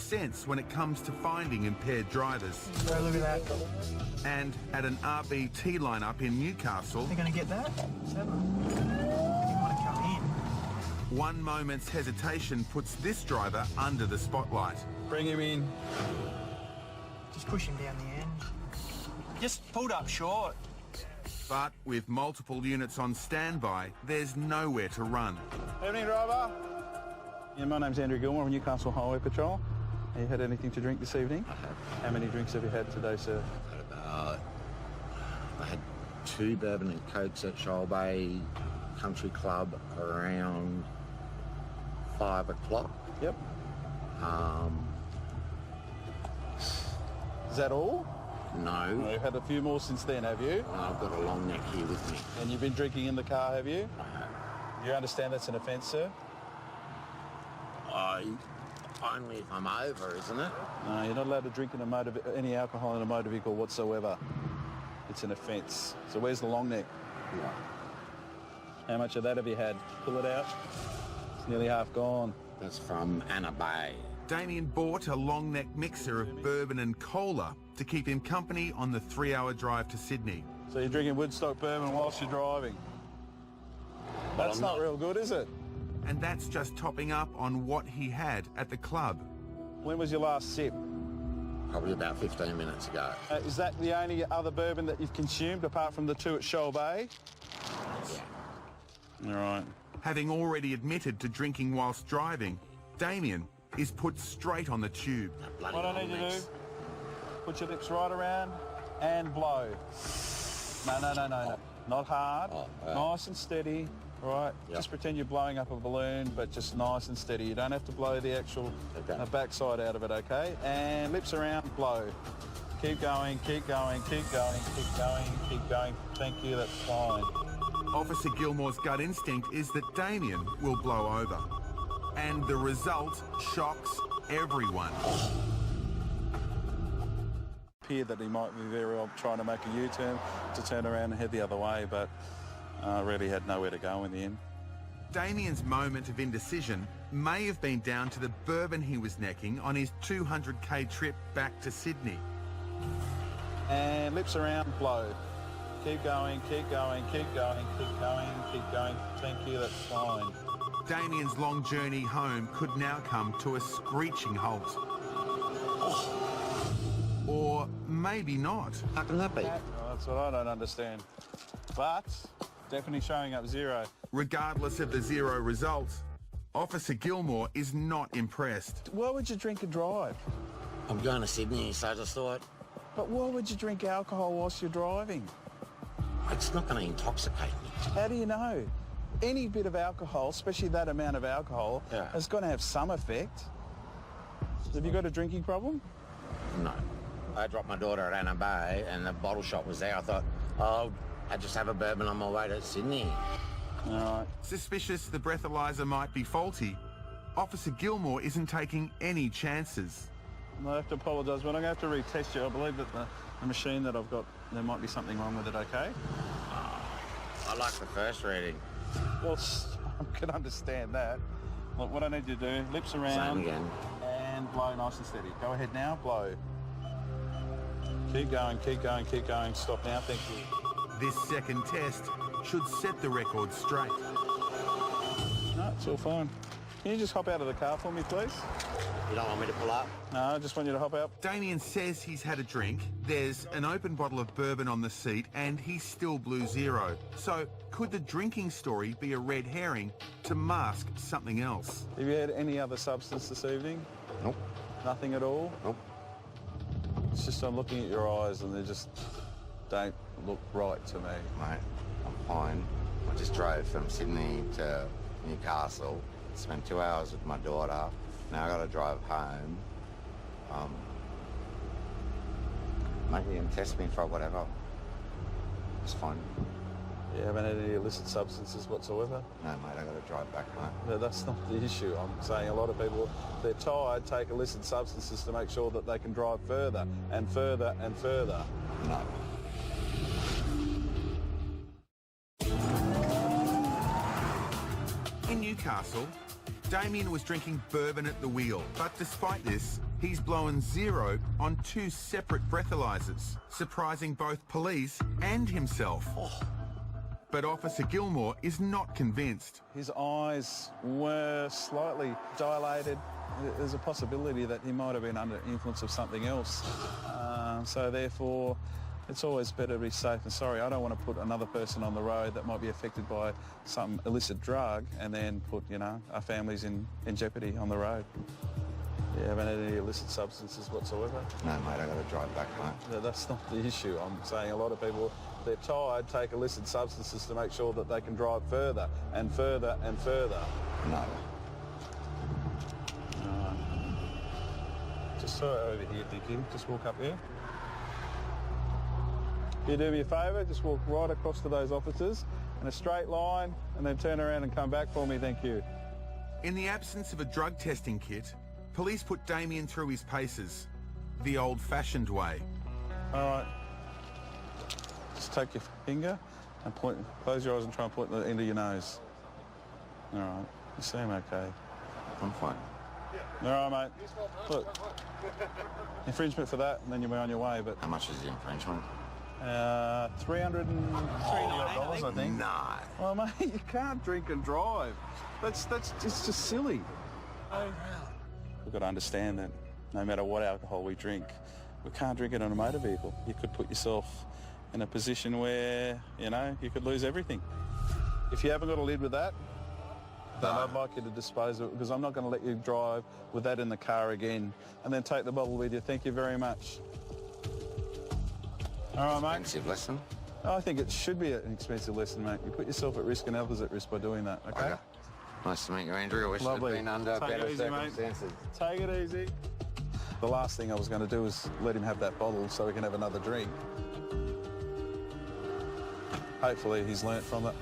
sense when it comes to finding impaired drivers. Oh, look at that. And at an RBT lineup in Newcastle, They're going to get that? 7. You want to come in. one moment's hesitation puts this driver under the spotlight. Bring him in. Just push him down the end. Just pulled up short. But with multiple units on standby, there's nowhere to run. Evening, driver. Yeah, my name's Andrew Gilmore of Newcastle Highway Patrol. Have you had anything to drink this evening? I have. How many drinks have you had today, sir? I had 2 bourbon and cokes at Shoal Bay Country Club around 5 o'clock. Yep. Is that all? No. You've had a few more since then, have you? I've got a long neck here with me. And you've been drinking in the car, have you? I have. You understand that's an offence, sir? Only if I'm over, isn't it? No, you're not allowed to drink any alcohol in a motor vehicle whatsoever. It's an offence. So where's the long neck? Yeah. How much of that have you had? Pull it out. It's nearly half gone. That's from Anna Bay. Damien bought a long neck mixer of bourbon and cola to keep him company on the 3-hour drive to Sydney. So you're drinking Woodstock bourbon whilst you're driving? That's not real good, is it? And that's just topping up on what he had at the club. When was your last sip? Probably about 15 minutes ago. Is that the only other bourbon that you've consumed apart from the 2 at Shoal Bay? Yeah. All right. Having already admitted to drinking whilst driving, Damien is put straight on the tube. Bloody What I long need you to necks. do, put your lips right around and blow. No. Not hard. Nice and steady. All right. Yep. Just pretend you're blowing up a balloon, but just nice and steady. You don't have to blow the actual backside out of it, okay? And lips around, blow. Keep going, keep going, keep going, keep going, keep going. Thank you, that's fine. Officer Gilmore's gut instinct is that Damien will blow over. And the result shocks everyone. Appeared that he might be very well trying to make a U-turn to turn around and head the other way, but really had nowhere to go in the end. Damien's moment of indecision may have been down to the bourbon he was necking on his 200k trip back to Sydney. And lips around, blow. Keep going, keep going, keep going, keep going, keep going. Thank you, that's fine. Damien's long journey home could now come to a screeching halt. Or maybe not. How can that be? That's what I don't understand. But definitely showing up 0. Regardless of the 0 result, Officer Gilmore is not impressed. Why would you drink and drive? I'm going to Sydney, so I just thought But why would you drink alcohol whilst you're driving? it's not going to intoxicate me. How do you know? Any bit of alcohol, especially that amount of alcohol, is going to have some effect. Have you got a drinking problem? No. I dropped my daughter at Anna Bay and the bottle shop was there. I thought, oh, I just have a bourbon on my way to Sydney. All right. Suspicious the breathalyzer might be faulty, Officer Gilmore isn't taking any chances. I have to apologise, but I'm going to have to retest you. I believe that the machine that I've got, there might be something wrong with it, okay? I like the first reading. Well, I can understand that. Look, what I need you to do, lips around. Same again. And blow nice and steady. Go ahead now, blow. Keep going, keep going, keep going. Stop now, thank you. This second test should set the record straight. No, it's all fine. Can you just hop out of the car for me, please? You don't want me to pull up? No, I just want you to hop out. Damien says he's had a drink, there's an open bottle of bourbon on the seat, and he still blew 0. So could the drinking story be a red herring to mask something else? Have you had any other substance this evening? Nope. Nothing at all? Nope. It's just I'm looking at your eyes and they just don't look right to me. Mate, I'm fine. I just drove from Sydney to Newcastle, spent 2 hours with my daughter. Now I got to drive home. Maybe you can test me for whatever. It's fine. You haven't had any illicit substances whatsoever? No, mate, I got to drive back home. No, that's not the issue. I'm saying a lot of people, they're tired, take illicit substances to make sure that they can drive further and further and further. No. In Newcastle, Damien was drinking bourbon at the wheel, but despite this, he's blown 0 on 2 separate breathalyzers, surprising both police and himself. But Officer Gilmore is not convinced. His eyes were slightly dilated. There's a possibility that he might have been under influence of something else. So therefore, it's always better to be safe than sorry. I don't want to put another person on the road that might be affected by some illicit drug and then put, you know, our families in jeopardy on the road. You haven't had any illicit substances whatsoever? No, mate, I got to drive back home. No, that's not the issue. I'm saying a lot of people, they're tired, take illicit substances to make sure that they can drive further and further and further. No. Just over here, Dickie. Just walk up here. You do me a favour, just walk right across to those officers in a straight line and then turn around and come back for me, thank you. In the absence of a drug testing kit, police put Damien through his paces, the old-fashioned way. All right. Just take your finger and point, close your eyes and try and point the end of your nose. All right. You seem okay. I'm fine. All right, mate. Look, infringement for that, and then you'll be on your way, but... How much is the infringement? $303, I think. Nah. Oh, mate, you can't drink and drive. It's just silly. We've got to understand that no matter what alcohol we drink, we can't drink it on a motor vehicle. You could put yourself in a position where, you know, you could lose everything. If you haven't got a lid with that, then I'd like you to dispose of it, because I'm not going to let you drive with that in the car again and then take the bottle with you. Thank you very much. All right, mate. Expensive lesson? I think it should be an expensive lesson, mate. You put yourself at risk and others at risk by doing that, okay? Okay. Nice to meet you, Andrew. I wish Lovely. I'd been under Take it better easy, mate. circumstances. Take it easy. The last thing I was going to do was let him have that bottle so we can have another drink. Hopefully he's learnt from it.